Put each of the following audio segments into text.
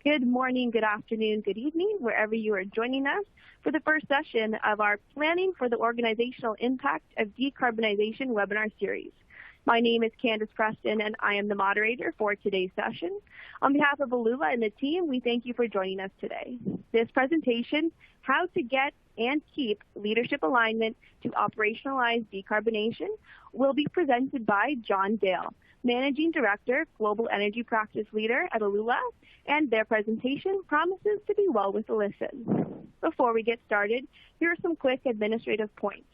Good morning, good afternoon, good evening, wherever you are joining us for the first session of our Planning for the Organizational Impact of Decarbonization webinar series. My name is Candace Preston, and I am the moderator for today's session. On behalf of ALULA and the team, we thank you for joining us today. This presentation, How to Get and Keep Leadership Alignment to Operationalize Decarbonization, will be presented by John Dale, Managing Director, Global Energy Practice Leader at ALULA, and their presentation promises to be well worth a listen. Before we get started, here are some quick administrative points.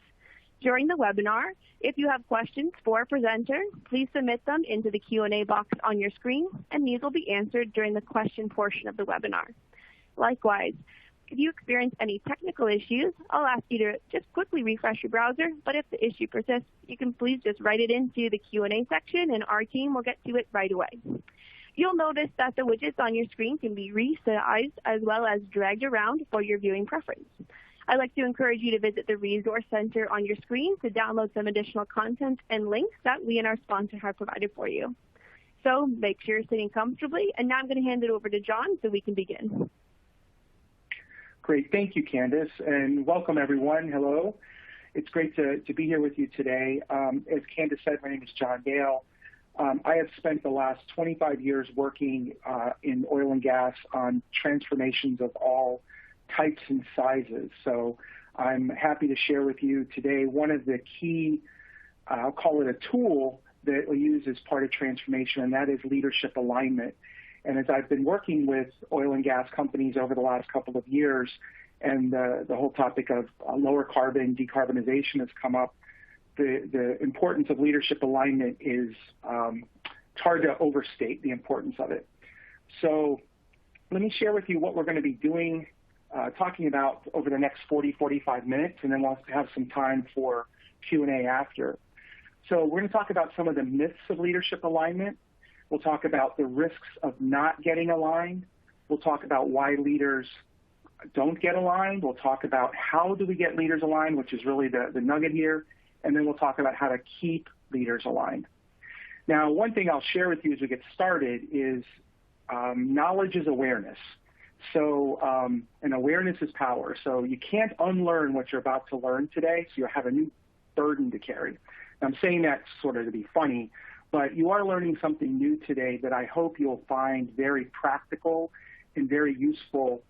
During the webinar, if you have questions for a presenter, please submit them into the Q&A box on your screen, and these will be answered during the question portion of the webinar. Likewise, if you experience any technical issues, I'll ask you to just quickly refresh your browser, but if the issue persists, you can please just write it into the Q&A section and our team will get to it right away. You'll notice that the widgets on your screen can be resized as well as dragged around for your viewing preference. I'd like to encourage you to visit the Resource Center on your screen to download some additional content and links that we and our sponsor have provided for you. So make sure you're sitting comfortably, and now I'm going to hand it over to John so we can begin. Great. Thank you, Candace, and welcome, everyone. Hello. It's great to be here with you today. As Candace said, my name is John Dale. I have spent the last 25 years working in oil and gas on transformations of all types and sizes. So I'm happy to share with you today one of the key, I'll call it a tool that we use as part of transformation, and that is leadership alignment. And as I've been working with oil and gas companies over the last couple of years, and the whole topic of lower carbon decarbonization has come up, the importance of leadership alignment is it's hard to overstate the importance of it. So let me share with you what we're going to be doing, talking about over the next 45 minutes, and then we'll have some time for Q&A after. So we're going to talk about some of the myths of leadership alignment. We'll talk about the risks of not getting aligned. We'll talk about why leaders don't get aligned. We'll talk about how do we get leaders aligned, which is really the nugget here. And then we'll talk about how to keep leaders aligned. Now, one thing I'll share with you as we get started is knowledge is awareness. So, and awareness is power. So you can't unlearn what you're about to learn today, so you have a new burden to carry. I'm saying that sort of to be funny, but you are learning something new today that I hope you'll find very practical and very useful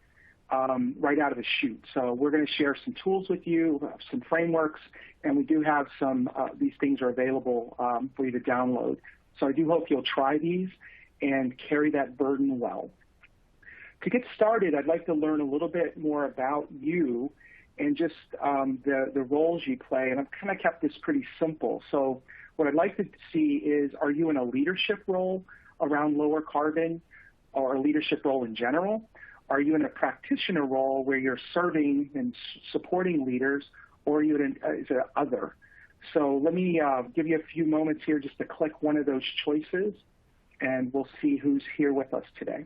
right out of the chute. So we're going to share some tools with you, some frameworks, and we do have some, these things are available for you to download. So I do hope you'll try these and carry that burden well. To get started, I'd like to learn a little bit more about you and just the roles you play, and I've kind of kept this pretty simple. So what I'd like to see is, are you in a leadership role around lower carbon or a leadership role in general? Are you in a practitioner role where you're serving and supporting leaders, or are you in an other? So let me give you a few moments here just to click one of those choices, and we'll see who's here with us today.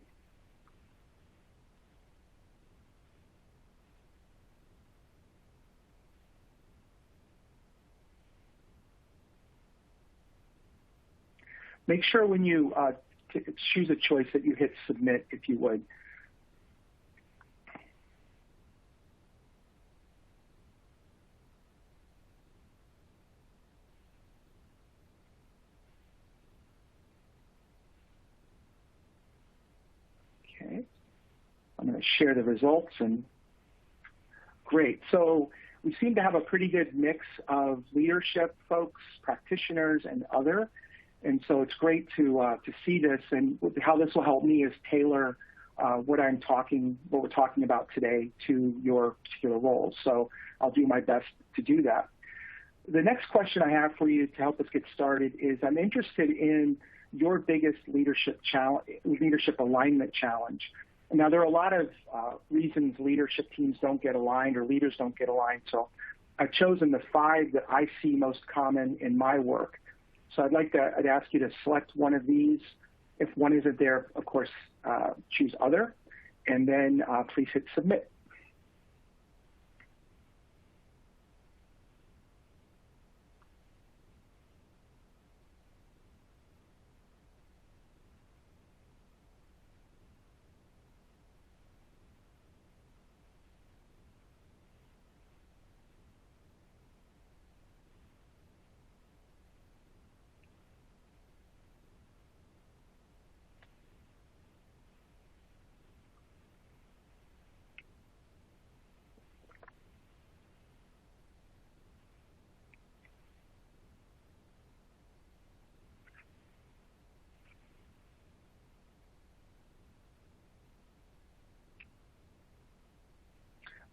Make sure when you choose a choice that you hit submit, if you would. Okay. I'm going to share the results, and great. So we seem to have a pretty good mix of leadership folks, practitioners, and other. And so it's great to see this, and how this will help me is tailor what we're talking about today to your particular roles. So I'll do my best to do that. The next question I have for you to help us get started is, I'm interested in your biggest leadership alignment challenge. Now, there are a lot of reasons leadership teams don't get aligned or leaders don't get aligned. So I've chosen the 5 that I see most common in my work. So I'd ask you to select one of these. If one isn't there, of course, choose other, and then please hit submit.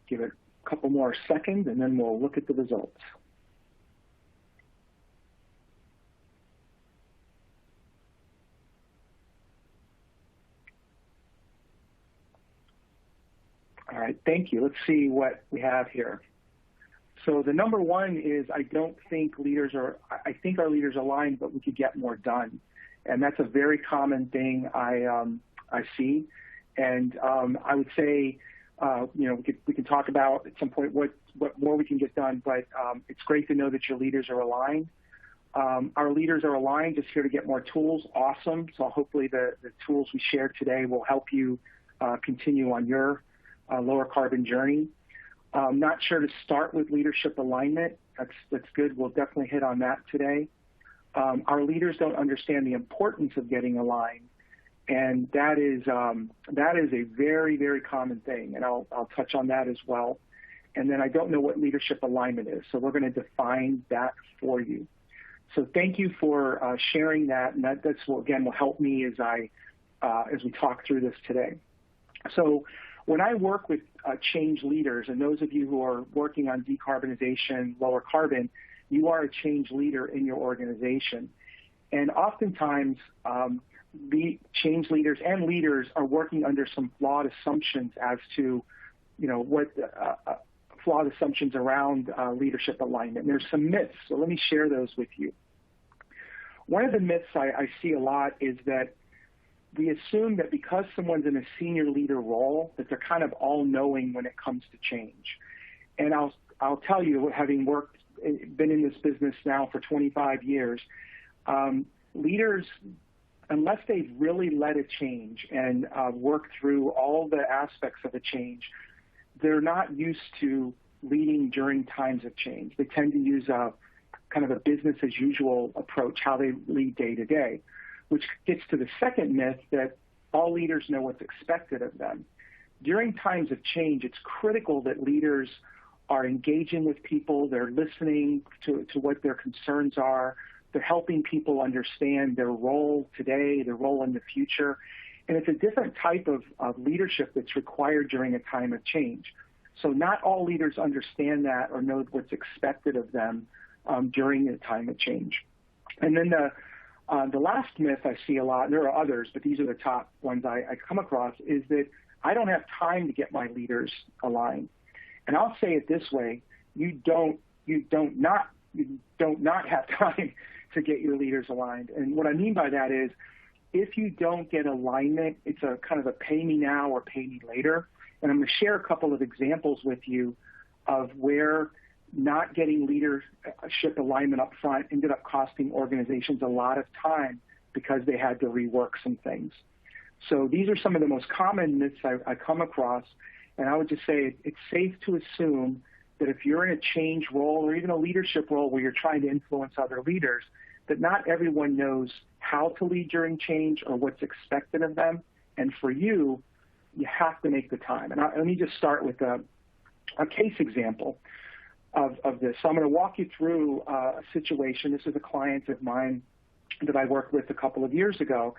give it a couple more seconds, and then we'll look at the results. All right, thank you. Let's see what we have here. So the number one is I think our leaders are aligned, but we could get more done. And that's a very common thing I see. And I would say, we can talk about at some point what more we can get done, but it's great to know that your leaders are aligned. Our leaders are aligned, just here to get more tools. Awesome. So hopefully the tools we share today will help you continue on your lower carbon journey. Not sure to start with leadership alignment. That's good. We'll definitely hit on that today. Our leaders don't understand the importance of getting aligned, and that is a very, very common thing, and I'll touch on that as well. And then I don't know what leadership alignment is, so we're going to define that for you. So thank you for sharing that, and that's what, again, will help me as we talk through this today. So when I work with change leaders, and those of you who are working on decarbonization, lower carbon, you are a change leader in your organization. And oftentimes, the change leaders and leaders are working under some flawed assumptions as to, what flawed assumptions around leadership alignment. And there's some myths, so let me share those with you. One of the myths I see a lot is that we assume that because someone's in a senior leader role, that they're kind of all-knowing when it comes to change. And I'll tell you, having been in this business now for 25 years, leaders, unless they've really led a change and worked through all the aspects of a change, they're not used to leading during times of change. They tend to use a kind of a business-as-usual approach, how they lead day to day, which gets to the second myth that all leaders know what's expected of them. During times of change, it's critical that leaders are engaging with people, they're listening to what their concerns are, they're helping people understand their role today, their role in the future, and it's a different type of leadership that's required during a time of change. So not all leaders understand that or know what's expected of them during a time of change. And then the last myth I see a lot, and there are others, but these are the top ones I come across, is that I don't have time to get my leaders aligned. And I'll say it this way: you don't not have time to get your leaders aligned. And what I mean by that is, if you don't get alignment, it's a kind of a pay me now or pay me later. And I'm going to share a couple of examples with you of where not getting leadership alignment up front ended up costing organizations a lot of time because they had to rework some things. So these are some of the most common myths I come across, and I would just say it's safe to assume that if you're in a change role or even a leadership role where you're trying to influence other leaders, that not everyone knows how to lead during change or what's expected of them. And for you, you have to make the time. And let me just start with a case example of this. So I'm going to walk you through a situation. This is a client of mine that I worked with a couple of years ago,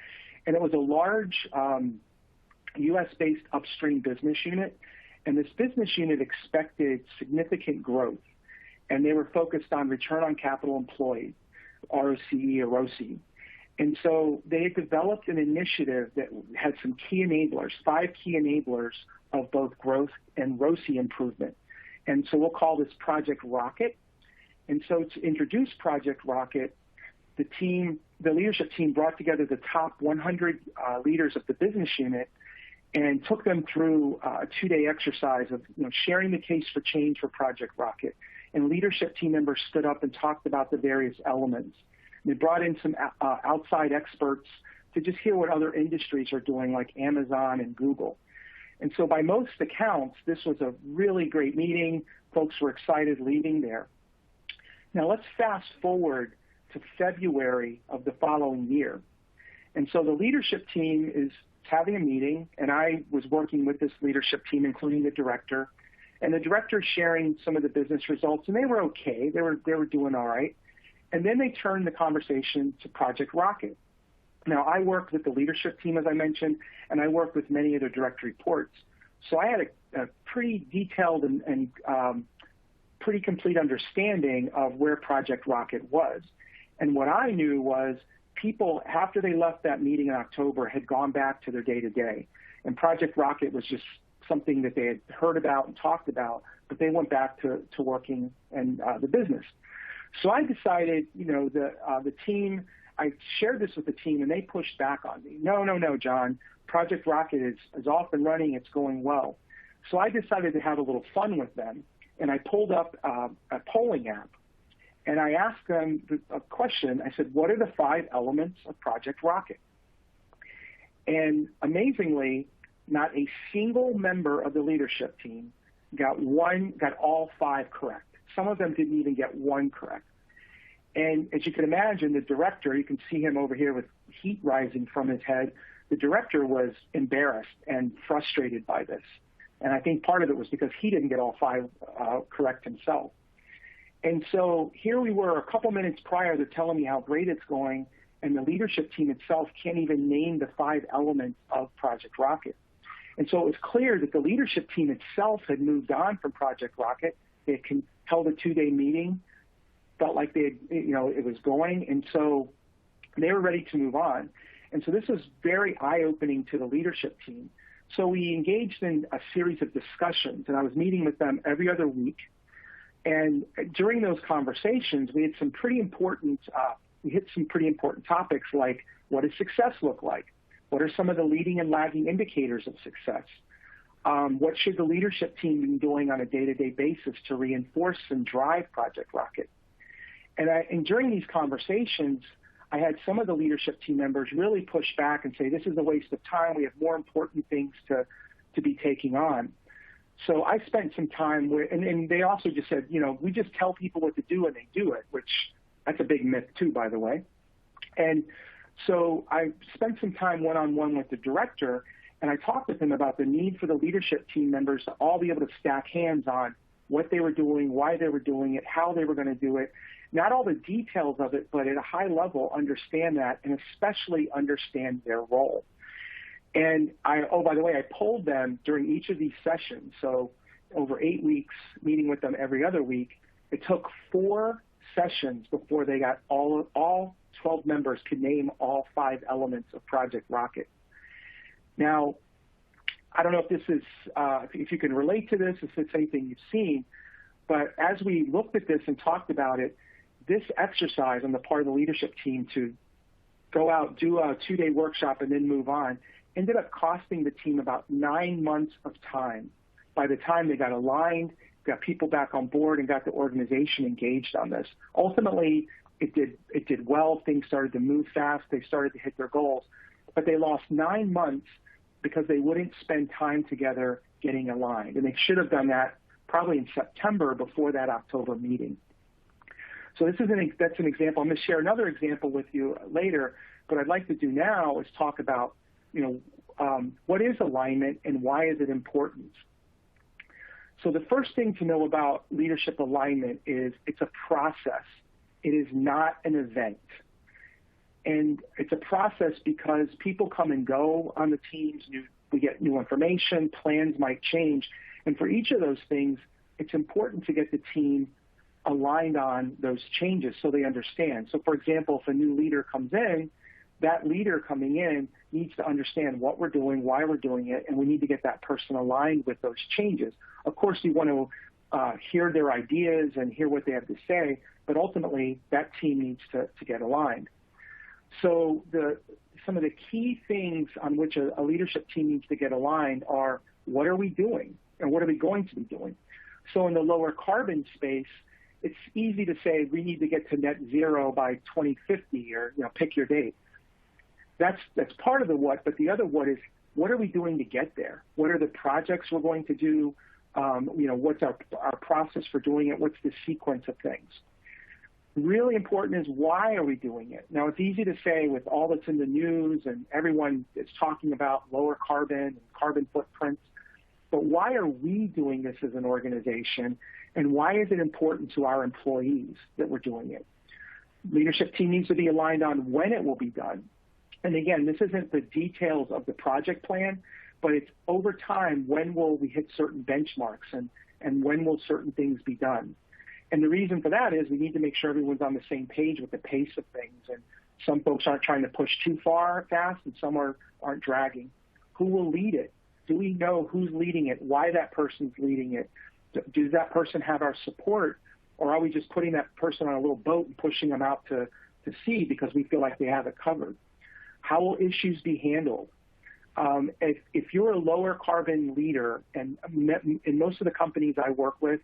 and it was a large U.S.-based upstream business unit, and this business unit expected significant growth, and they were focused on return on capital employed, ROCE or ROCE. And so they had developed an initiative that had some key enablers, 5 key enablers of both growth and ROCE improvement. And so we'll call this Project Rocket. And so to introduce Project Rocket, the leadership team brought together the top 100 leaders of the business unit and took them through a 2-day exercise of sharing the case for change for Project Rocket. And leadership team members stood up and talked about the various elements. They brought in some outside experts to just hear what other industries are doing, like Amazon and Google. And so by most accounts, this was a really great meeting. Folks were excited leaving there. Now let's fast forward to February of the following year. And so the leadership team is having a meeting, and I was working with this leadership team, including the director. And the director sharing some of the business results, and they were okay. They were doing all right. And then they turned the conversation to Project Rocket. Now, I worked with the leadership team, as I mentioned, and I worked with many of their direct reports. So I had a pretty detailed and pretty complete understanding of where Project Rocket was. And what I knew was people, after they left that meeting in October, had gone back to their day-to-day. And Project Rocket was just something that they had heard about and talked about, but they went back to working in the business. So I decided, the team, I shared this with the team, and they pushed back on me. No, John, Project Rocket is off and running. It's going well. So I decided to have a little fun with them, and I pulled up a polling app, and I asked them a question. I said, what are the 5 elements of Project Rocket? And amazingly, not a single member of the leadership team got all 5 correct. Some of them didn't even get 1 correct. And as you can imagine, the director, you can see him over here with heat rising from his head. The director was embarrassed and frustrated by this. And I think part of it was because he didn't get all 5 correct himself. And so here we were a couple minutes prior to telling me how great it's going, and the leadership team itself can't even name the 5 elements of Project Rocket. And so it was clear that the leadership team itself had moved on from Project Rocket. They had held a 2-day meeting, felt like it was going, and so they were ready to move on. And so this was very eye-opening to the leadership team. So we engaged in a series of discussions, and I was meeting with them every other week. And during those conversations, we had some pretty important, we hit some pretty important topics like, what does success look like? What are some of the leading and lagging indicators of success? What should the leadership team be doing on a day-to-day basis to reinforce and drive Project Rocket? And during these conversations, I had some of the leadership team members really push back and say, this is a waste of time. We have more important things to be taking on. So I spent some time with, and they also just said, we just tell people what to do and they do it, which that's a big myth too, by the way. And so I spent some time one-on-one with the director, and I talked with him about the need for the leadership team members to all be able to stack hands on what they were doing, why they were doing it, how they were going to do it. Not all the details of it, but at a high level, understand that and especially understand their role. And by the way, I polled them during each of these sessions. So over 8 weeks, meeting with them every other week, it took 4 sessions before they got all 12 members could name all 5 elements of Project Rocket. Now, I don't know if this is, if you can relate to this, if it's anything you've seen, but as we looked at this and talked about it, this exercise on the part of the leadership team to go out, do a 2-day workshop, and then move on, ended up costing the team about 9 months of time. By the time they got aligned, got people back on board, and got the organization engaged on this. Ultimately, it did well. Things started to move fast. They started to hit their goals. But they lost 9 months because they wouldn't spend time together getting aligned. And they should have done that probably in September before that October meeting. So that's an example. I'm going to share another example with you later. What I'd like to do now is talk about, what is alignment and why is it important? So the first thing to know about leadership alignment is it's a process. It is not an event. And it's a process because people come and go on the teams. We get new information, plans might change. And for each of those things, it's important to get the team aligned on those changes so they understand. So for example, if a new leader comes in, that leader coming in needs to understand what we're doing, why we're doing it, and we need to get that person aligned with those changes. Of course, we want to hear their ideas and hear what they have to say, but ultimately that team needs to get aligned. So some of the key things on which a leadership team needs to get aligned are, what are we doing and what are we going to be doing? So in the lower carbon space, it's easy to say we need to get to net zero by 2050 or pick your date. That's part of the what, but the other what is, what are we doing to get there? What are the projects we're going to do? What's our process for doing it? What's the sequence of things? Really important is, why are we doing it? Now, it's easy to say with all that's in the news and everyone is talking about lower carbon and carbon footprints, but why are we doing this as an organization, and why is it important to our employees that we're doing it? Leadership team needs to be aligned on when it will be done. And again, this isn't the details of the project plan, but it's over time, when will we hit certain benchmarks and when will certain things be done? And the reason for that is we need to make sure everyone's on the same page with the pace of things. And some folks aren't trying to push too far fast, and some aren't dragging. Who will lead it? Do we know who's leading it, why that person's leading it? Does that person have our support, or are we just putting that person on a little boat and pushing them out to sea because we feel like they have it covered? How will issues be handled? If you're a lower carbon leader, and in most of the companies I work with,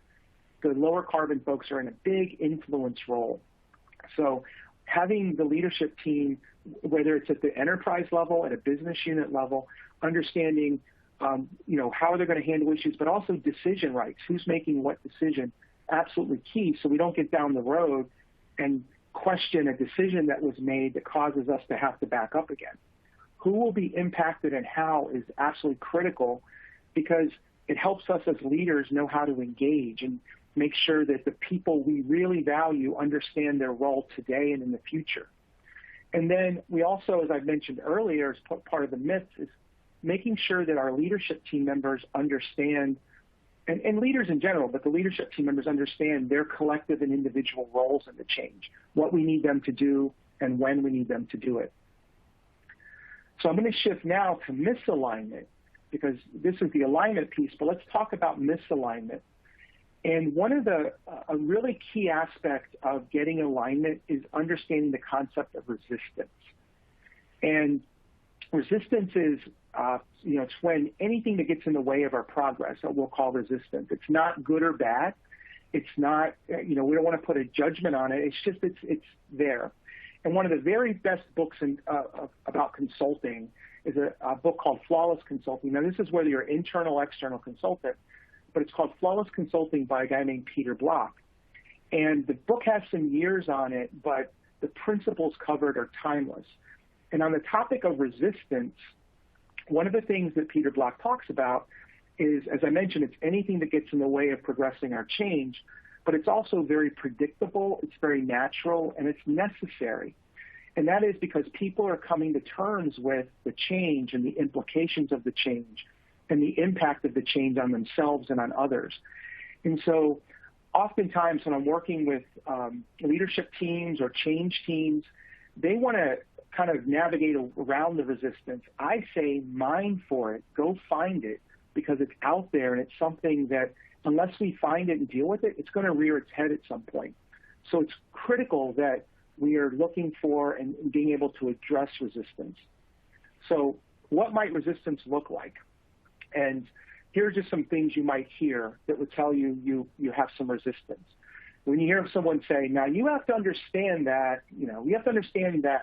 the lower carbon folks are in a big influence role. So having the leadership team, whether it's at the enterprise level, at a business unit level, understanding how they're going to handle issues, but also decision rights, who's making what decision, absolutely key, so we don't get down the road and question a decision that was made that causes us to have to back up again. Who will be impacted and how is absolutely critical, because it helps us as leaders know how to engage and make sure that the people we really value understand their role today and in the future. And then we also, as I mentioned earlier, as part of the myths, is making sure that our leadership team members understand, and leaders in general, but the leadership team members understand their collective and individual roles in the change, what we need them to do and when we need them to do it. So I'm going to shift now to misalignment, because this is the alignment piece, but let's talk about misalignment. And one of a really key aspect of getting alignment is understanding the concept of resistance. And resistance is, it's when anything that gets in the way of our progress that we'll call resistance. It's not good or bad. It's not, we don't want to put a judgment on it. It's just, it's there. And one of the very best books about consulting is a book called Flawless Consulting. Now, this is whether you're internal, external consultant, but it's called Flawless Consulting by a guy named Peter Block. And the book has some years on it, but the principles covered are timeless. And on the topic of resistance, one of the things that Peter Block talks about is, as I mentioned, it's anything that gets in the way of progressing our change, but it's also very predictable, it's very natural, and it's necessary. And that is because people are coming to terms with the change and the implications of the change and the impact of the change on themselves and on others. And so oftentimes when I'm working with leadership teams or change teams, they want to kind of navigate around the resistance. I say mine for it, go find it, because it's out there and it's something that unless we find it and deal with it, it's going to rear its head at some point. So it's critical that we are looking for and being able to address resistance. So what might resistance look like? And here are just some things you might hear that would tell you you have some resistance. When you hear someone say, now you have to understand that,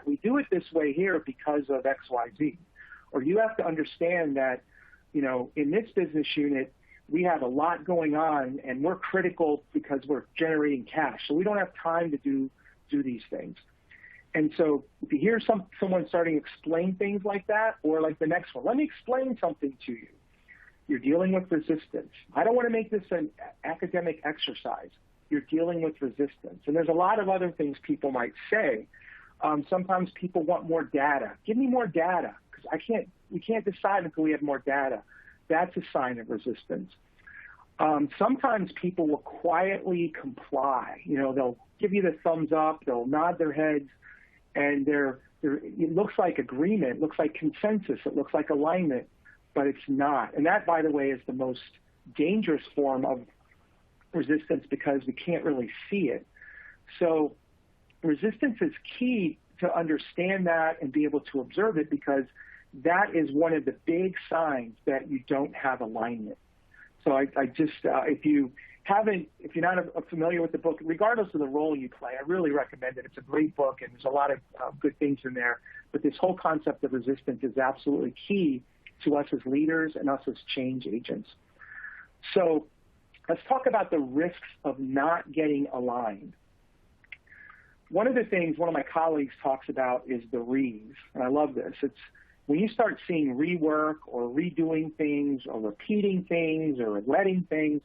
we do it this way here because of X, Y, Z. Or you have to understand that, in this business unit, we have a lot going on and we're critical because we're generating cash. So we don't have time to do these things. And so if you hear someone starting to explain things like that, or like the next one, let me explain something to you. You're dealing with resistance. I don't want to make this an academic exercise. You're dealing with resistance. And there's a lot of other things people might say. Sometimes people want more data. Give me more data, because we can't decide until we have more data. That's a sign of resistance. Sometimes people will quietly comply. They'll give you the thumbs up, they'll nod their heads, and it looks like agreement, looks like consensus, it looks like alignment, but it's not. And that, by the way, is the most dangerous form of resistance because we can't really see it. So resistance is key to understand that and be able to observe it, because that is one of the big signs that you don't have alignment. So I just, if you're not familiar with the book, regardless of the role you play, I really recommend it. It's a great book and there's a lot of good things in there. But this whole concept of resistance is absolutely key to us as leaders and us as change agents. So let's talk about the risks of not getting aligned. One of the things one of my colleagues talks about is the re's, and I love this. It's when you start seeing rework or redoing things or repeating things or letting things,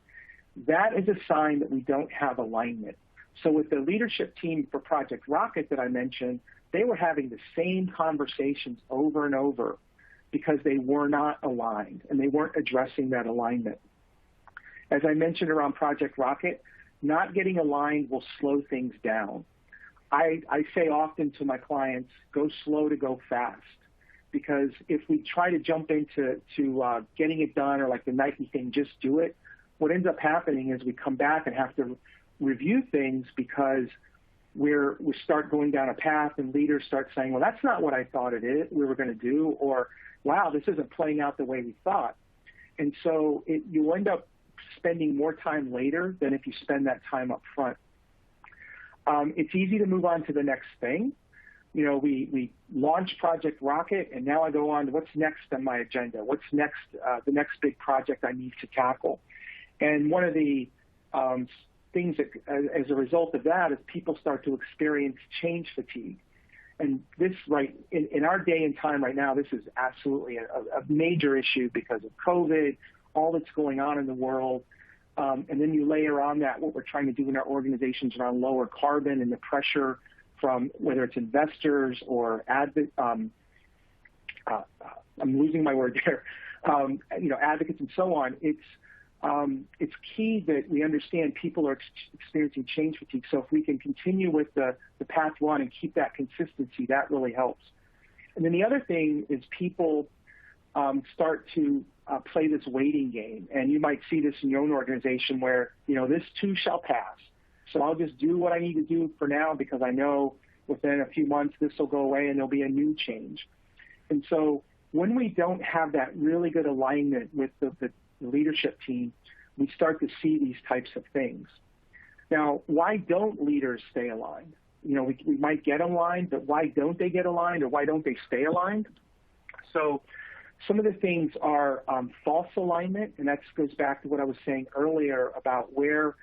that is a sign that we don't have alignment. So with the leadership team for Project Rocket that I mentioned, they were having the same conversations over and over because they were not aligned and they weren't addressing that alignment. As I mentioned around Project Rocket, not getting aligned will slow things down. I say often to my clients, go slow to go fast, because if we try to jump into getting it done, or like the Nike thing, just do it, what ends up happening is we come back and have to review things because we start going down a path and leaders start saying, well, that's not what I thought we were going to do, or wow, this isn't playing out the way we thought. And so you end up spending more time later than if you spend that time up front. It's easy to move on to the next thing. You know, we launched Project Rocket, and now I go on to what's next on my agenda. What's next? The next big project I need to tackle. And one of the things that, as a result of that, is people start to experience change fatigue. And this, right in our day and time right now, this is absolutely a major issue because of COVID, all that's going on in the world. And then you layer on that what we're trying to do in our organizations around lower carbon and the pressure from whether it's investors or I'm losing my word there, advocates and so on. It's key that we understand people are experiencing change fatigue. So if we can continue with the path one and keep that consistency, that really helps. And then the other thing is people start to play this waiting game. And you might see this in your own organization where, this too shall pass. So I'll just do what I need to do for now because I know within a few months this will go away and there'll be a new change. And so when we don't have that really good alignment with the leadership team, we start to see these types of things. Now, why don't leaders stay aligned? We might get aligned, but why don't they get aligned, or why don't they stay aligned? So some of the things are false alignment, and that goes back to what I was saying earlier about where,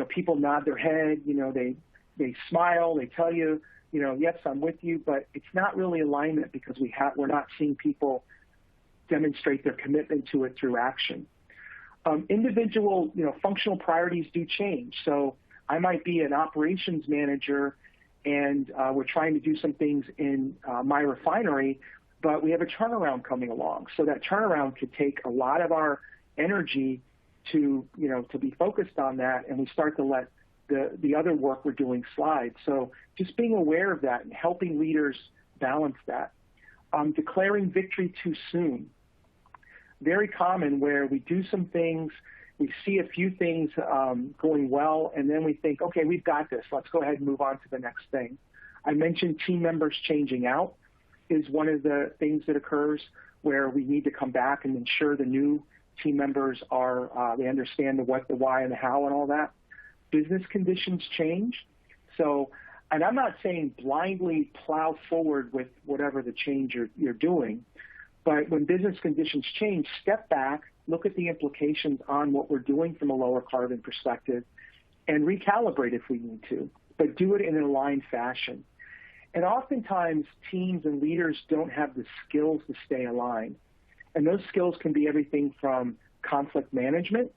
people nod their head, they smile, they tell you, yes, I'm with you, but it's not really alignment because we're not seeing people demonstrate their commitment to it through action. Individual, functional priorities do change. So I might be an operations manager and we're trying to do some things in my refinery, but we have a turnaround coming along. So that turnaround could take a lot of our energy to be focused on that, and we start to let the other work we're doing slide. So just being aware of that and helping leaders balance that. Declaring victory too soon. Very common where we do some things, we see a few things going well, and then we think, okay, we've got this. Let's go ahead and move on to the next thing. I mentioned team members changing out is one of the things that occurs where we need to come back and ensure the new team members they understand the what, the why, and the how and all that. Business conditions change. So, and I'm not saying blindly plow forward with whatever the change you're doing, but when business conditions change, step back, look at the implications on what we're doing from a lower carbon perspective, and recalibrate if we need to, but do it in an aligned fashion. And oftentimes, teams and leaders don't have the skills to stay aligned. And those skills can be everything from conflict management.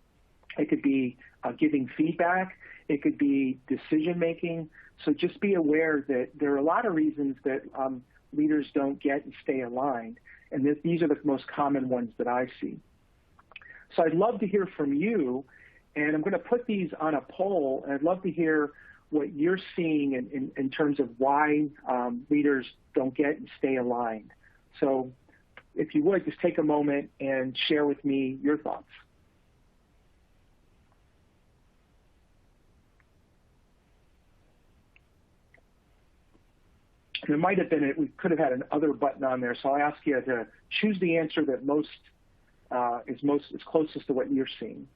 It could be giving feedback. It could be decision-making. So just be aware that there are a lot of reasons that leaders don't get and stay aligned. And these are the most common ones that I see. So I'd love to hear from you. And I'm going to put these on a poll. And I'd love to hear what you're seeing in terms of why leaders don't get and stay aligned. So if you would, just take a moment and share with me your thoughts. There might have been, we could have had an other button on there, so I'll ask you to choose the answer that is closest to what you're seeing.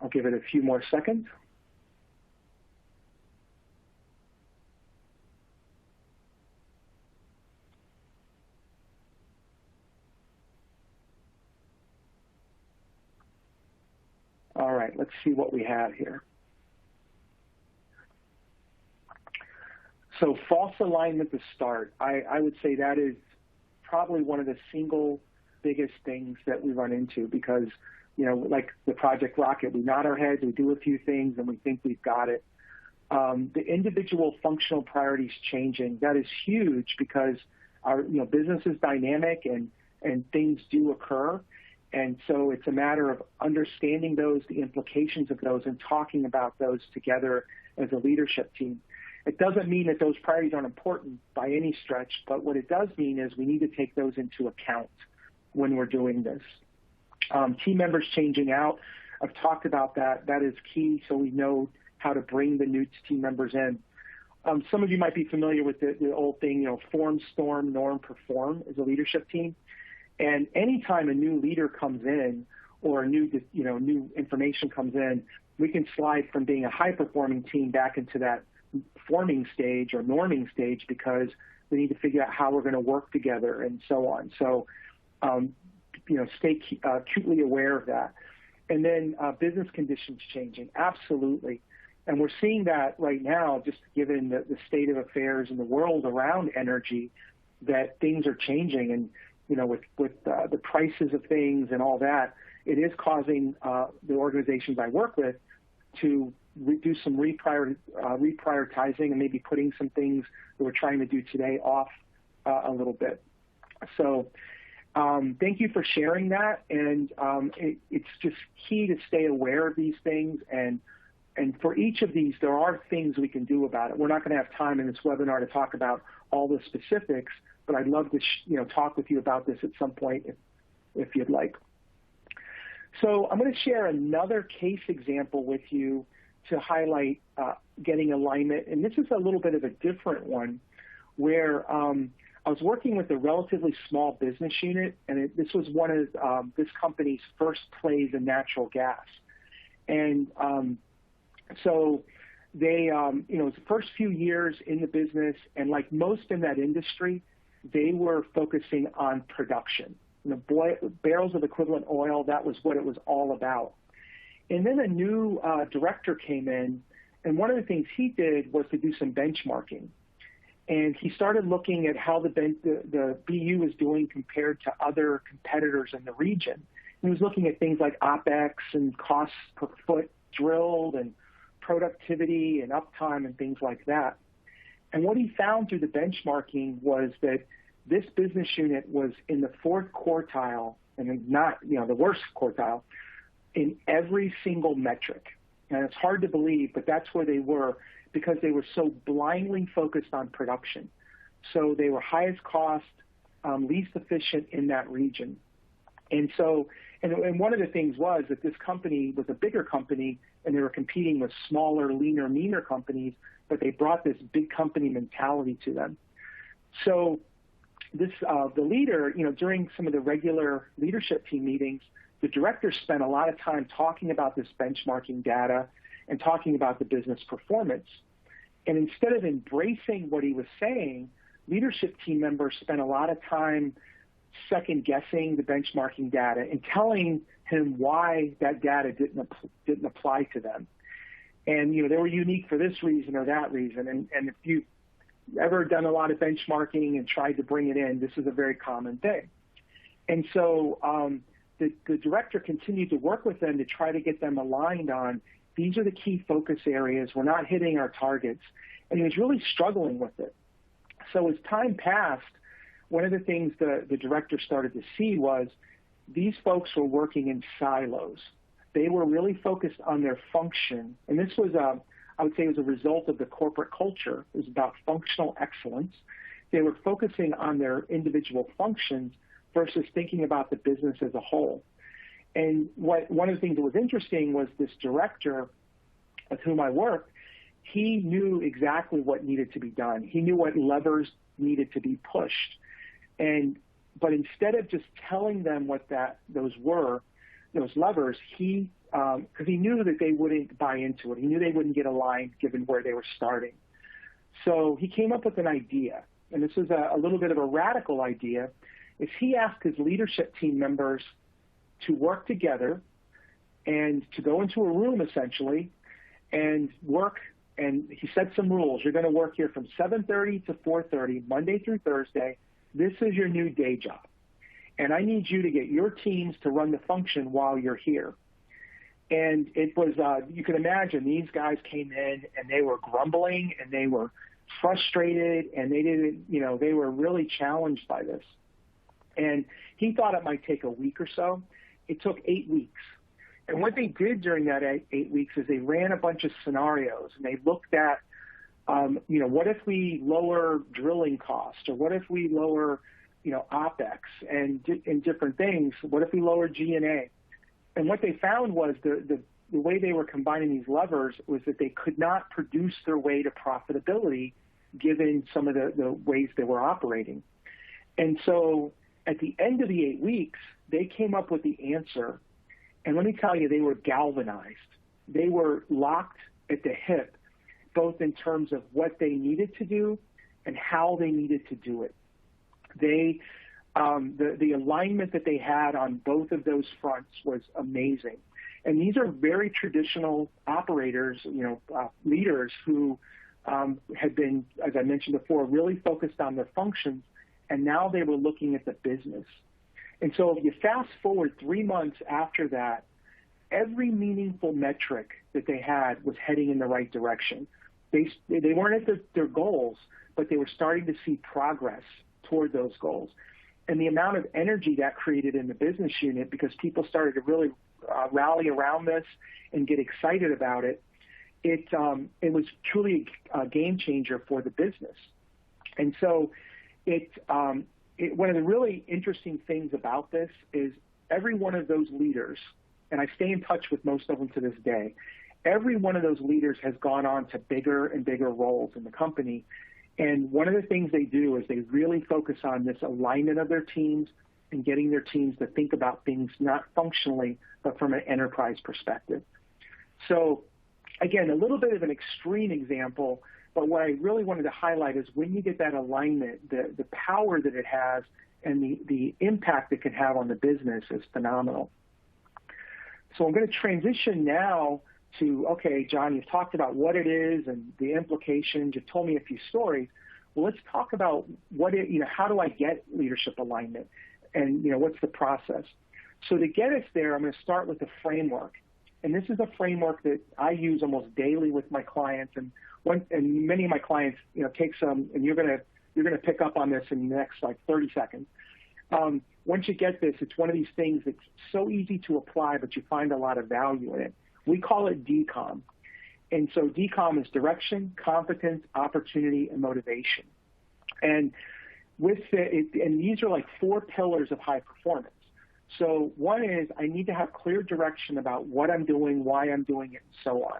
I'll give it a few more seconds. right, let's see what we have here. So false alignment to start. I would say that is probably one of the single biggest things that we run into because, like the Project Rocket, we nod our heads, we do a few things, and we think we've got it. The individual functional priorities changing, that is huge because our business is dynamic and things do occur. And so it's a matter of understanding those, the implications of those, and talking about those together as a leadership team. It doesn't mean that those priorities aren't important by any stretch, but what it does mean is we need to take those into account when we're doing this. Team members changing out, I've talked about that. That is key so we know how to bring the new team members in. Some of you might be familiar with the old thing, form, storm, norm, perform as a leadership team. And anytime a new leader comes in or a new information comes in, we can slide from being a high-performing team back into that forming stage or norming stage because we need to figure out how we're going to work together and so on. So, stay acutely aware of that. And then business conditions changing, absolutely. And we're seeing that right now, just given the state of affairs in the world around energy, that things are changing. And, with the prices of things and all that, it is causing the organizations I work with to do some reprioritizing and maybe putting some things that we're trying to do today off a little bit. So thank you for sharing that. And it's just key to stay aware of these things. And for each of these, there are things we can do about it. We're not going to have time in this webinar to talk about all the specifics, but I'd love to talk with you about this at some point if you'd like. So I'm going to share another case example with you to highlight getting alignment. And this is a little bit of a different one where I was working with a relatively small business unit, and this was one of this company's first plays in natural gas. And so they, it was the first few years in the business, and like most in that industry, they were focusing on production. Barrels of equivalent oil, that was what it was all about. And then a new director came in, and one of the things he did was to do some benchmarking. And he started looking at how the BU is doing compared to other competitors in the region. He was looking at things like OpEx and costs per foot drilled and productivity and uptime and things like that. And what he found through the benchmarking was that this business unit was in the fourth quartile, and not the worst quartile, in every single metric. And it's hard to believe, but that's where they were because they were so blindly focused on production. So they were highest cost, least efficient in that region. And so, and one of the things was that this company was a bigger company and they were competing with smaller, leaner, meaner companies, but they brought this big company mentality to them. So this, the leader, during some of the regular leadership team meetings, the director spent a lot of time talking about this benchmarking data and talking about the business performance. And instead of embracing what he was saying, leadership team members spent a lot of time second-guessing the benchmarking data and telling him why that data didn't apply to them. And, they were unique for this reason or that reason. And if you've ever done a lot of benchmarking and tried to bring it in, this is a very common thing. And so the director continued to work with them to try to get them aligned on these are the key focus areas. We're not hitting our targets. And he was really struggling with it. So as time passed, one of the things the director started to see was these folks were working in silos. They were really focused on their function. And this was, I would say, it was a result of the corporate culture. It was about functional excellence. They were focusing on their individual functions versus thinking about the business as a whole. And one of the things that was interesting was this director with whom I worked, he knew exactly what needed to be done. He knew what levers needed to be pushed. But instead of just telling them what those levers, because he knew that they wouldn't buy into it. He knew they wouldn't get aligned given where they were starting. So he came up with an idea, and this was a little bit of a radical idea, is he asked his leadership team members to work together and to go into a room essentially and work. And he set some rules. You're going to work here from 7:30 to 4:30, Monday through Thursday. This is your new day job. And I need you to get your teams to run the function while you're here. And it was, you can imagine, these guys came in and they were grumbling and they were frustrated and they didn't, they were really challenged by this. And he thought it might take a week or so. It took 8 weeks. And what they did during that 8 weeks is they ran a bunch of scenarios and they looked at, what if we lower drilling costs, or what if we lower, OPEX and different things? What if we lower G&A? And what they found was the way they were combining these levers was that they could not produce their way to profitability given some of the ways they were operating. And so at the end of the 8 weeks, they came up with the answer. And let me tell you, they were galvanized. They were locked at the hip, both in terms of what they needed to do and how they needed to do it. They, the alignment that they had on both of those fronts was amazing. And these are very traditional operators, leaders who had been, as I mentioned before, really focused on their functions, and now they were looking at the business. And so if you fast forward 3 months after that, every meaningful metric that they had was heading in the right direction. They weren't at their goals, but they were starting to see progress toward those goals. And the amount of energy that created in the business unit, because people started to really rally around this and get excited about it, it was truly a game changer for the business. And so one of the really interesting things about this is every one of those leaders, and I stay in touch with most of them to this day, every one of those leaders has gone on to bigger and bigger roles in the company. And one of the things they do is they really focus on this alignment of their teams and getting their teams to think about things not functionally, but from an enterprise perspective. So again, a little bit of an extreme example, but what I really wanted to highlight is when you get that alignment, the power that it has and the impact it can have on the business is phenomenal. So I'm going to transition now to, okay, John, you've talked about what it is and the implications. You've told me a few stories. Well, let's talk about how do I get leadership alignment, and what's the process? So to get us there, I'm going to start with the framework, and this is a framework that I use almost daily with my clients, and many of my clients, take some, and you're going to pick up on this in the next 30 seconds. Once you get this, it's one of these things that's so easy to apply, but you find a lot of value in it. We call it DCOM. And so DCOM is direction, competence, opportunity, and motivation. And and these are like 4 pillars of high performance. So one is I need to have clear direction about what I'm doing, why I'm doing it, and so on.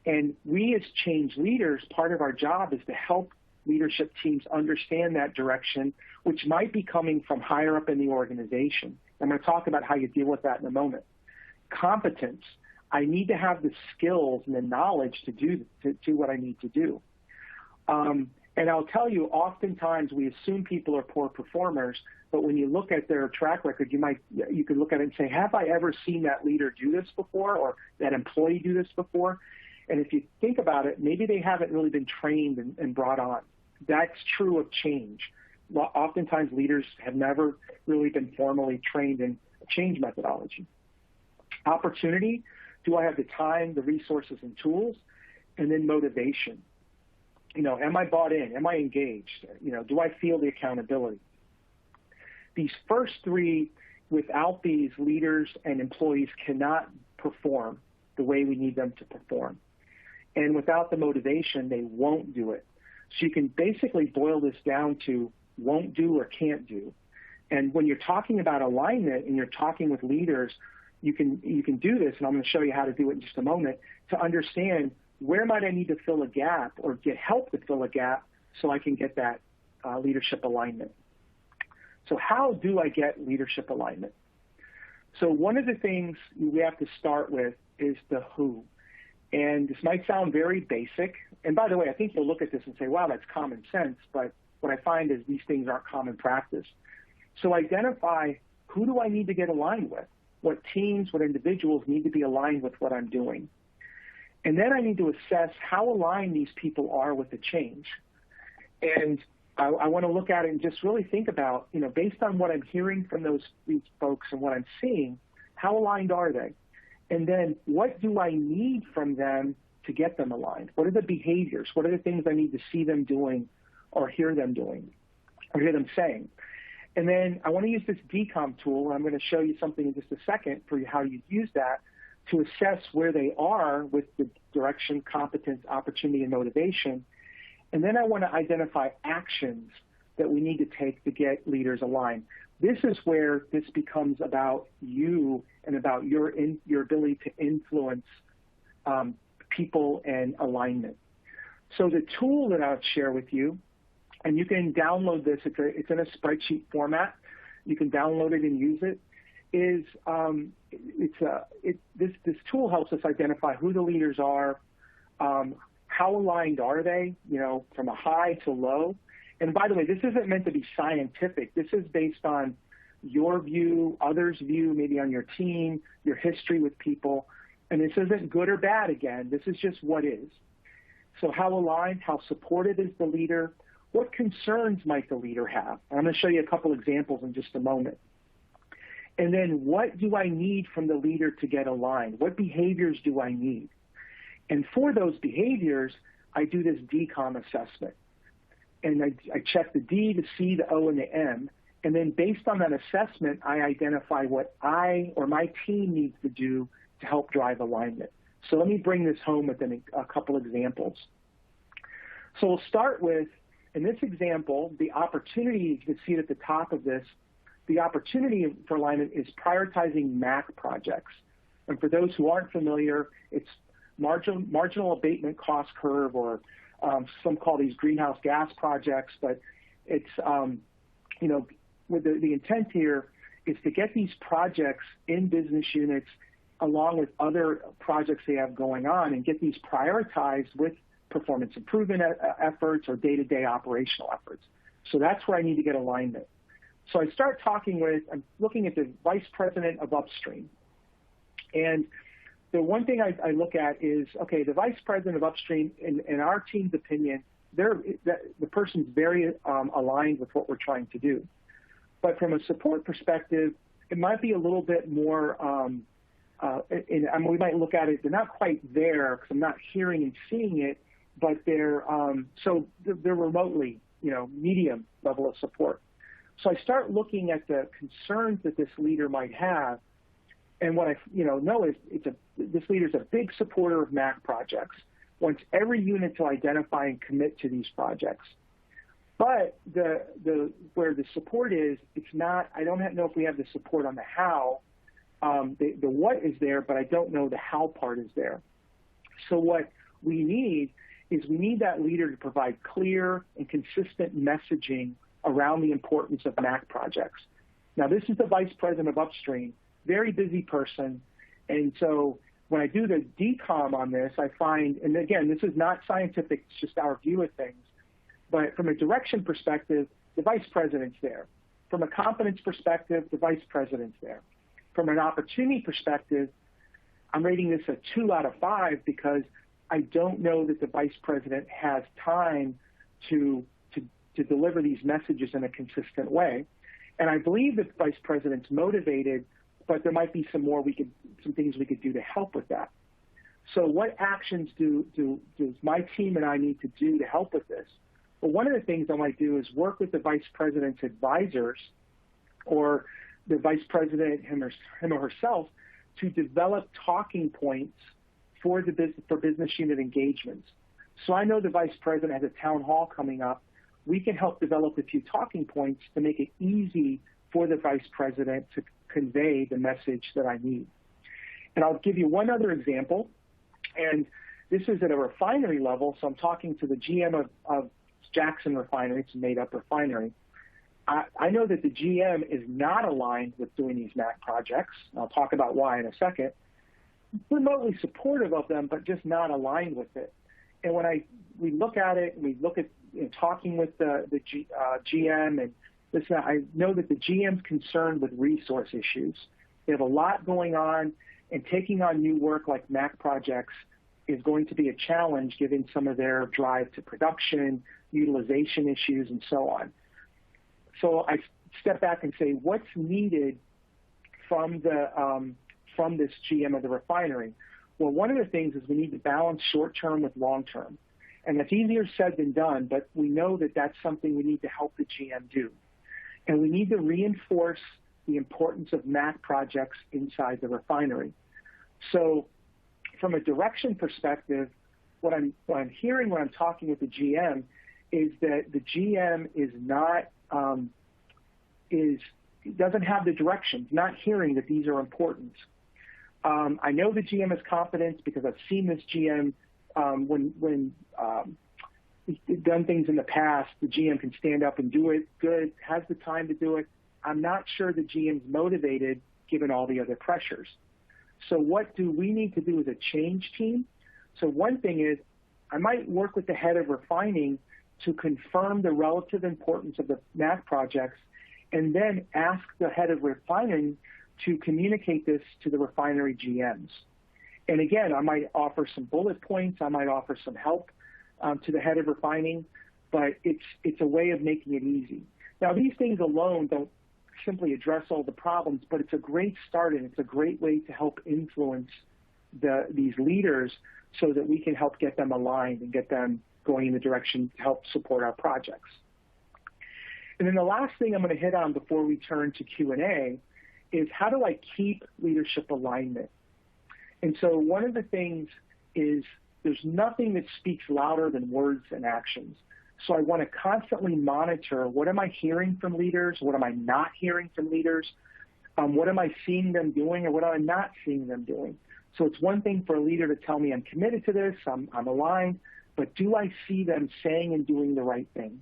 And we as change leaders, part of our job is to help leadership teams understand that direction, which might be coming from higher up in the organization. I'm going to talk about how you deal with that in a moment. Competence. I need to have the skills and the knowledge to do what I need to do. And I'll tell you, oftentimes we assume people are poor performers, but when you look at their track record, you could look at it and say, have I ever seen that leader do this before, or that employee do this before? And if you think about it, maybe they haven't really been trained and brought on. That's true of change. Oftentimes leaders have never really been formally trained in a change methodology. Opportunity. Do I have the time, the resources, and tools? And then motivation. Am I bought in? Am I engaged? Do I feel the accountability? These first 3, without these leaders and employees, cannot perform the way we need them to perform. And without the motivation, they won't do it. So you can basically boil this down to won't do or can't do. And when you're talking about alignment and you're talking with leaders, you can do this, and I'm going to show you how to do it in just a moment, to understand where might I need to fill a gap or get help to fill a gap so I can get that leadership alignment. So how do I get leadership alignment? So one of the things we have to start with is the who. And this might sound very basic. And by the way, I think you'll look at this and say, wow, that's common sense. But what I find is these things aren't common practice. So identify, who do I need to get aligned with? what teams, what individuals need to be aligned with what I'm doing. And then I need to assess how aligned these people are with the change. And I want to look at it and just really think about, based on what I'm hearing from these folks and what I'm seeing, how aligned are they? And then what do I need from them to get them aligned? What are the behaviors? What are the things I need to see them doing or hear them doing or hear them saying? And then I want to use this DCOM tool, and I'm going to show you something in just a second for how you use that to assess where they are with the direction, competence, opportunity, and motivation. And then I want to identify actions that we need to take to get leaders aligned. This is where this becomes about you and about your ability to influence people and alignment. So the tool that I'll share with you, and you can download this, it's in a spreadsheet format. You can download it and use it, this tool helps us identify who the leaders are, how aligned are they, from a high to low. And by the way, this isn't meant to be scientific. This is based on your view, others' view, maybe on your team, your history with people. And this isn't good or bad again. This is just what is. So how aligned, how supportive is the leader? What concerns might the leader have? I'm going to show you a couple examples in just a moment. And then what do I need from the leader to get aligned? What behaviors do I need? And for those behaviors, I do this DCOM assessment. And I check the D, the C, the O, and the M. And then based on that assessment, I identify what I or my team needs to do to help drive alignment. So let me bring this home with a couple examples. So we'll start with, in this example, the opportunity, you can see it at the top of this, the opportunity for alignment is prioritizing MAC projects. And for those who aren't familiar, it's marginal abatement cost curve, or some call these greenhouse gas projects, but it's, with the intent here is to get these projects in business units along with other projects they have going on and get these prioritized with performance improvement efforts or day-to-day operational efforts. So that's where I need to get alignment. So I start I'm looking at the vice president of upstream. And the one thing I look at is, okay, the vice president of upstream, in our team's opinion, the person's very aligned with what we're trying to do. But from a support perspective, it might be a little bit more, we might look at it, they're not quite there because I'm not hearing and seeing it, but they're remotely, medium level of support. So I start looking at the concerns that this leader might have, and what I know is this leader's a big supporter of MAC projects, wants every unit to identify and commit to these projects. But where the support is, it's not. I don't know if we have the support on the how. The what is there, but I don't know the how part is there. So what we need is that leader to provide clear and consistent messaging around the importance of MAC projects. Now, this is the vice president of upstream, very busy person. And so when I do the DCOM on this, I find, and again, this is not scientific, it's just our view of things. But from a direction perspective, the vice president's there. From a competence perspective, the vice president's there. From an opportunity perspective, I'm rating this a 2 out of 5 because I don't know that the vice president has time to deliver these messages in a consistent way. And I believe that the vice president's motivated, but there might be some things we could do to help with that. So what actions does my team and I need to do to help with this? Well, one of the things I might do is work with the vice president's advisors or the vice president, him or herself, to develop talking points for business unit engagements. So I know the vice president has a town hall coming up. We can help develop a few talking points to make it easy for the vice president to convey the message that I need. And I'll give you one other example, and this is at a refinery level. So I'm talking to the GM of Jackson Refinery. It's a made-up refinery. I know that the GM is not aligned with doing these MAC projects. I'll talk about why in a second. Remotely supportive of them, but just not aligned with it. And when we look at it, we look at talking with the GM, and listen, I know that the GM's concerned with resource issues. They have a lot going on, and taking on new work like MAC projects is going to be a challenge given some of their drive to production, utilization issues, and so on. So I step back and say, what's needed from this GM of the refinery? Well, one of the things is we need to balance short-term with long-term. And that's easier said than done, but we know that that's something we need to help the GM do. And we need to reinforce the importance of MAC projects inside the refinery. So from a direction perspective, what I'm hearing when I'm talking with the GM is that the GM doesn't have the direction, not hearing that these are important. I know the GM has confidence because I've seen this GM when he's done things in the past. The GM can stand up and do it good, has the time to do it. I'm not sure the GM's motivated given all the other pressures. So what do we need to do as a change team? So one thing is I might work with the head of refining to confirm the relative importance of the MAC projects and then ask the head of refining to communicate this to the refinery GMs. And again, I might offer some bullet points. I might offer some help to the head of refining, but it's a way of making it easy. Now, these things alone don't simply address all the problems, but it's a great start, and it's a great way to help influence these leaders so that we can help get them aligned and get them going in the direction to help support our projects. And then the last thing I'm going to hit on before we turn to Q&A is how do I keep leadership alignment? And so one of the things is there's nothing that speaks louder than words and actions. So I want to constantly monitor what am I hearing from leaders, what am I not hearing from leaders, what am I seeing them doing, or what am I not seeing them doing. So it's one thing for a leader to tell me I'm committed to this, I'm aligned, but do I see them saying and doing the right things?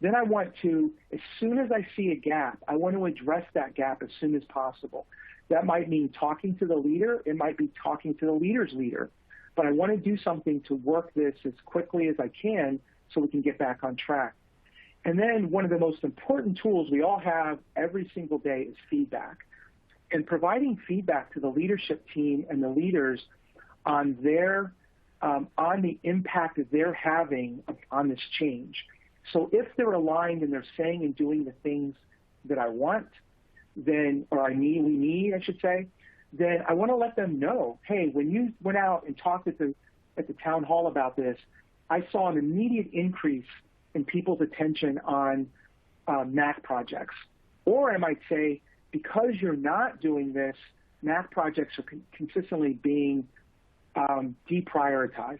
Then I want to, as soon as I see a gap, I want to address that gap as soon as possible. That might mean talking to the leader. It might be talking to the leader's leader. But I want to do something to work this as quickly as I can so we can get back on track. And then one of the most important tools we all have every single day is feedback. And providing feedback to the leadership team and the leaders on the impact that they're having on this change. So if they're aligned and they're saying and doing the things that I want, then we need, then I want to let them know, hey, when you went out and talked at the town hall about this, I saw an immediate increase in people's attention on MAC projects. Or I might say, because you're not doing this, MAC projects are consistently being deprioritized.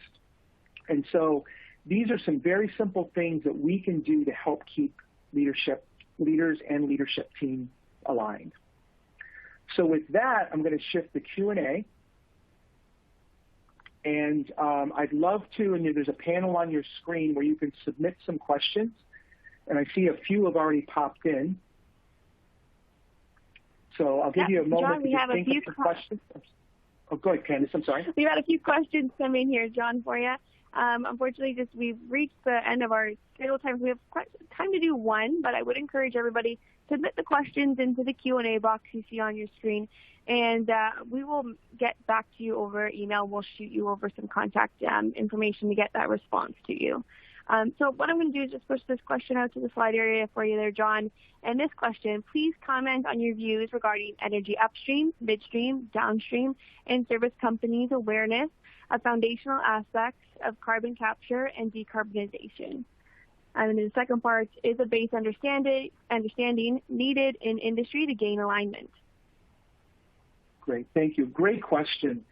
And so these are some very simple things that we can do to help keep leaders and leadership team aligned. So with that, I'm going to shift the Q&A. And I'd love to, and there's a panel on your screen where you can submit some questions. And I see a few have already popped in. So I'll give you a moment to just think of some questions. Oh, go ahead, Candace. I'm sorry. We've had a few questions come in here, John, for you. Unfortunately, we've reached the end of our scheduled time. We have time to do one, but I would encourage everybody to submit the questions into the Q&A box you see on your screen, and we will get back to you over email. We'll shoot you over some contact information to get that response to you. So what I'm going to do is just push this question out to the slide area for you there, John. And this question, please comment on your views regarding energy upstream, midstream, downstream, and service companies' awareness of foundational aspects of carbon capture and decarbonization. And then the second part, is a base understanding needed in industry to gain alignment? Great, thank you. Great question.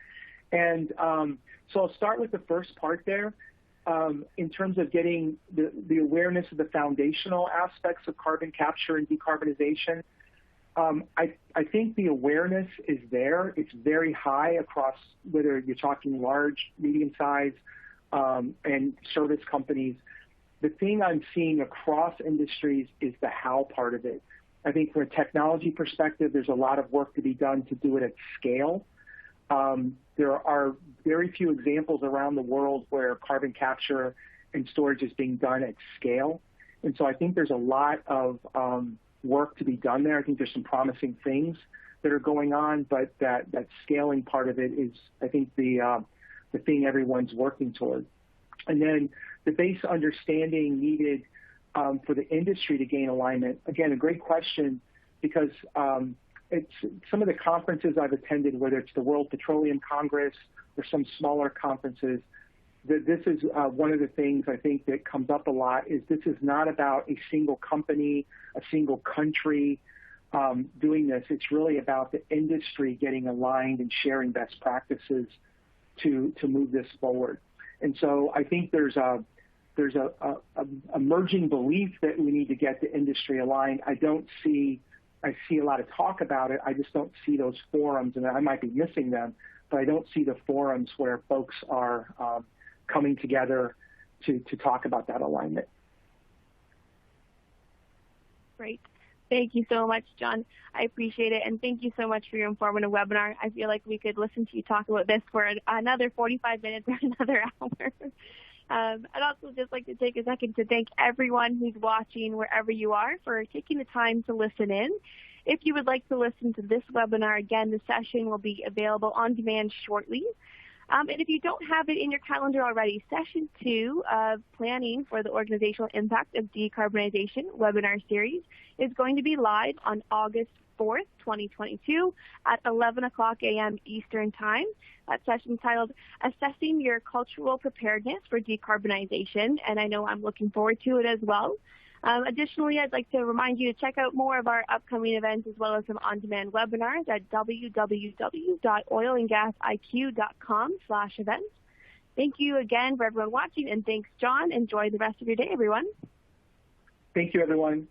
And so I'll start with the first part there. In terms of getting the awareness of the foundational aspects of carbon capture and decarbonization, I think the awareness is there. It's very high across whether you're talking large, medium-sized, and service companies. The thing I'm seeing across industries is the how part of it. I think from a technology perspective, there's a lot of work to be done to do it at scale. There are very few examples around the world where carbon capture and storage is being done at scale. And so I think there's a lot of work to be done there. I think there's some promising things, that are going on, but that scaling part of it is, I think, the thing everyone's working toward. And then the base understanding needed for the industry to gain alignment. Again, a great question, because it's some of the conferences I've attended, whether it's the World Petroleum Congress or some smaller conferences, this is one of the things I think that comes up a lot is this is not about a single company, a single country doing this. It's really about the industry getting aligned and sharing best practices to move this forward. And so I think there's a emerging belief that we need to get the industry aligned. I see a lot of talk about it. I just don't see those forums, and I might be missing them, but I don't see the forums where folks are coming together to talk about that alignment. Great. Thank you so much, John. I appreciate it, and thank you so much for your informative webinar. I feel like we could listen to you talk about this for another 45 minutes or another hour. I'd also just like to take a second to thank everyone who's watching wherever you are for taking the time to listen in. If you would like to listen to this webinar again, the session will be available on demand shortly. And if you don't have it in your calendar already, Session 2 of Planning for the Organizational Impact of Decarbonization webinar series is going to be live on August 4th, 2022 at 11 o'clock a.m. Eastern Time. That session is titled Assessing Your Cultural Preparedness for Decarbonization, and I know I'm looking forward to it as well. Additionally, I'd like to remind you to check out more of our upcoming events as well as some on-demand webinars at www.oilandgasiq.com/events. Thank you again for everyone watching, and thanks, John. Enjoy the rest of your day, everyone. Thank you, everyone.